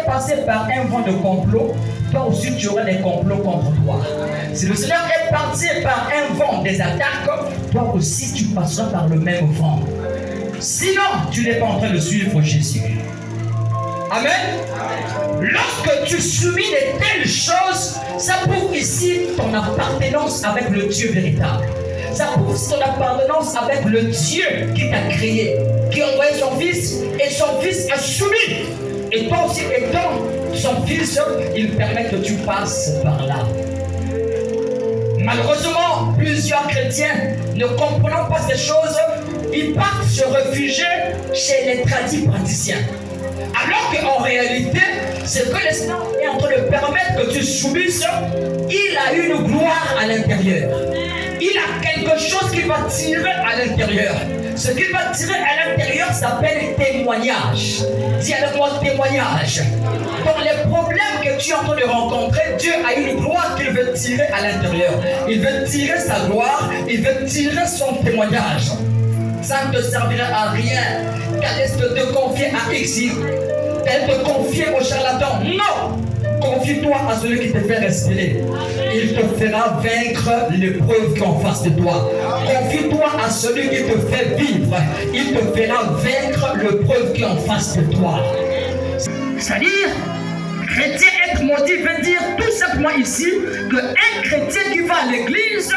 est passé par un vent de complot, toi aussi tu auras des complots contre toi. Si le Seigneur est passé par un vent des attaques, toi aussi tu passeras par le même vent. Sinon, tu n'es pas en train de suivre Jésus. Amen. Lorsque tu subis de telles choses, ça prouve ici ton appartenance avec le Dieu véritable. Ça prouve ton appartenance avec le Dieu qui t'a créé, qui a envoyé son Fils, et son Fils a subi. Et toi aussi, étant son Fils, il permet que tu passes par là. Malheureusement, plusieurs chrétiens, ne comprenant pas ces choses, ils partent se réfugier chez les tradis praticiens. Alors qu'en réalité, ce que le Seigneur est en train de permettre que tu subisses, il a une gloire à l'intérieur. Il a quelque chose qui va tirer à l'intérieur. Ce qui va tirer à l'intérieur s'appelle témoignage. Dis avec moi témoignage. Dans les problèmes que tu es en train de rencontrer, Dieu a une gloire qu'il veut tirer à l'intérieur. Il veut tirer sa gloire, il veut tirer son témoignage. Ça ne te servira à rien qu'elle te confier à X, elle te confier au charlatan. Non! Confie-toi à celui qui te fait respirer. Il te fera vaincre l'épreuve qui est en face de toi. Confie-toi à celui qui te fait vivre. Il te fera vaincre l'épreuve qui est en face de toi. C'est-à-dire, chrétien être maudit veut dire tout simplement ici qu'un chrétien qui va à l'église,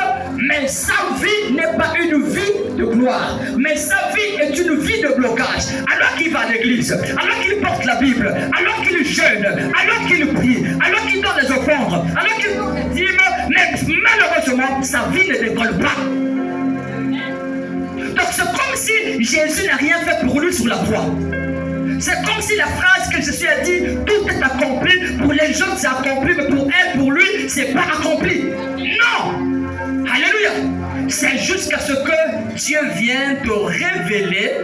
mais sa vie n'est pas une vie de gloire, mais sa vie est une vie de blocage. Alors qu'il va à l'église, alors qu'il porte la Bible, alors qu'il jeûne, alors qu'il prie, alors qu'il donne les offrandes, alors qu'il donne les dîmes, mais malheureusement, sa vie ne décolle pas. Donc c'est comme si Jésus n'a rien fait pour lui sur la croix. C'est comme si la phrase que Jésus a dit, tout est accompli, pour les gens c'est accompli, mais pour elle, pour lui, c'est pas accompli. Non! Alléluia! C'est jusqu'à ce que Dieu vienne te révéler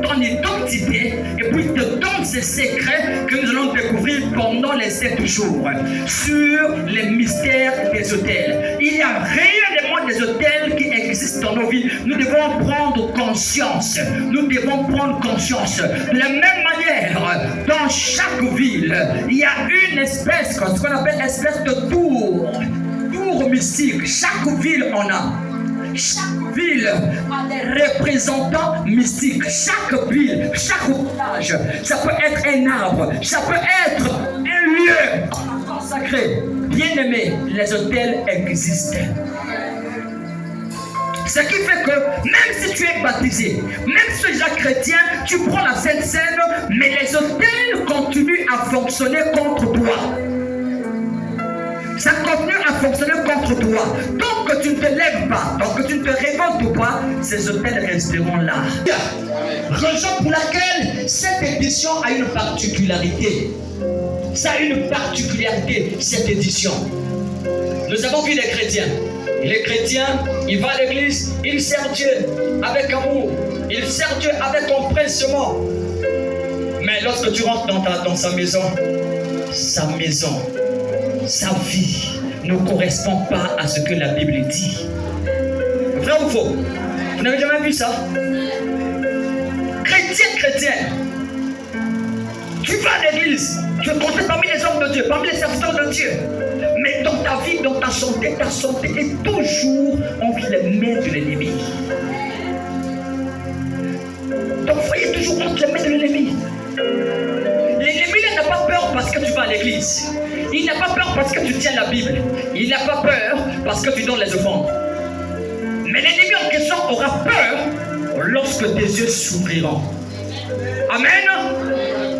ton identité et puis te donne ces secrets que nous allons découvrir pendant les 7 jours sur les mystères des autels. Il y a réellement des autels qui existent dans nos vies. Nous devons prendre conscience. Nous devons prendre conscience. De la même manière, dans chaque ville, il y a une espèce, ce qu'on appelle espèce de tour mystique. Chaque ville en a. Chaque ville a des représentants mystiques. Chaque ville, chaque village, ça peut être un arbre, ça peut être un lieu consacré. Bien aimé, les autels existent. Ce qui fait que même si tu es baptisé, même si tu es déjà chrétien, tu prends la Sainte Seine, mais les autels continuent à fonctionner contre toi. Ça continue à fonctionner contre toi. Tant que tu ne te lèves pas, tant que tu ne te révoltes pas, ces autels resteront là. Raison pour laquelle cette édition a une particularité. Ça a une particularité, cette édition. Nous avons vu les chrétiens. Les chrétiens, ils vont à l'église, ils servent Dieu avec amour. Ils servent Dieu avec empressement. Mais lorsque tu rentres dans sa maison, sa vie ne correspond pas à ce que la Bible dit. Vrai ou faux? Vous n'avez jamais vu ça? Chrétien, tu vas à l'église, tu es compté parmi les hommes de Dieu, parmi les serviteurs de Dieu. Mais dans ta vie, dans ta santé est toujours entre les mains de l'ennemi. Ton foyer est toujours entre les mains de l'ennemi. L'ennemi n'a pas peur parce que tu vas à l'église. Il n'a pas peur parce que tu tiens la Bible. Il n'a pas peur parce que tu donnes les offrandes. Mais l'ennemi en question aura peur lorsque tes yeux s'ouvriront. Amen.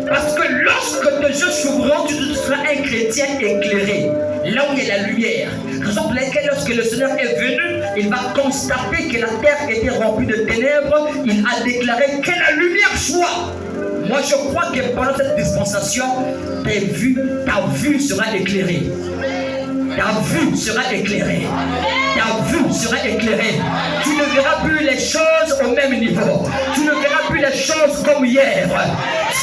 Parce que lorsque tes yeux s'ouvriront, tu seras un chrétien éclairé. Là où il y a la lumière. Raison pour laquelle lorsque le Seigneur est venu, il va constater que la terre était remplie de ténèbres. Il a déclaré que la lumière soit. Moi je crois que pendant cette dispensation, ta vue sera éclairée. Ta vue sera éclairée. Ta vue sera éclairée. Tu ne verras plus les choses au même niveau. Tu ne verras plus les choses comme hier.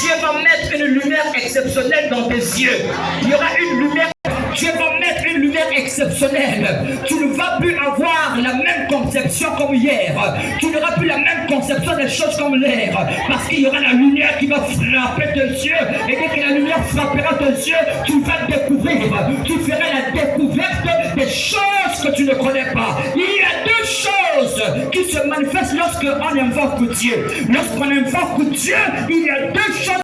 Dieu va mettre une lumière exceptionnelle dans tes yeux. Il y aura une lumière. Dieu va mettre une lumière exceptionnelle. Tu ne vas plus avoir la même confiance conception comme hier. Tu n'auras plus la même conception des choses comme l'air. Parce qu'il y aura la lumière qui va frapper tes yeux. Et dès que la lumière frappera tes yeux, tu vas découvrir. Tu feras la découverte des choses que tu ne connais pas. Il y a deux choses qui se manifestent lorsqu'on invoque Dieu. Lorsqu'on invoque Dieu, il y a deux choses